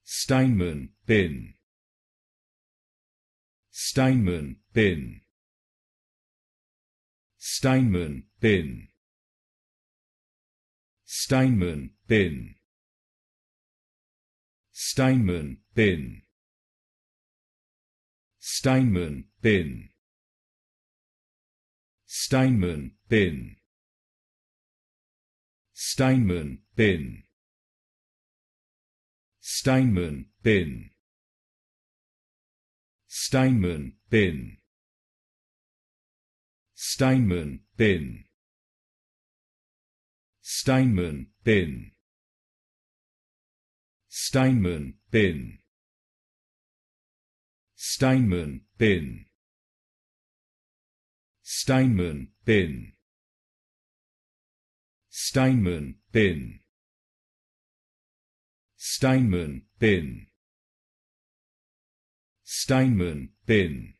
Steinmann Pin. Steinmann Pin. Steinmann Pin. Steinmann Pin. Steinmann Pin. Steinmann Pin. Steinmann Pin. Steinmann Pin. Steinmann Pin. Steinmann Pin. Steinmann Pin. Steinmann Pin. Steinmann Pin. Steinmann Pin. Steinmann Pin. Steinmann Pin. Steinmann Pin. Steinmann Pin.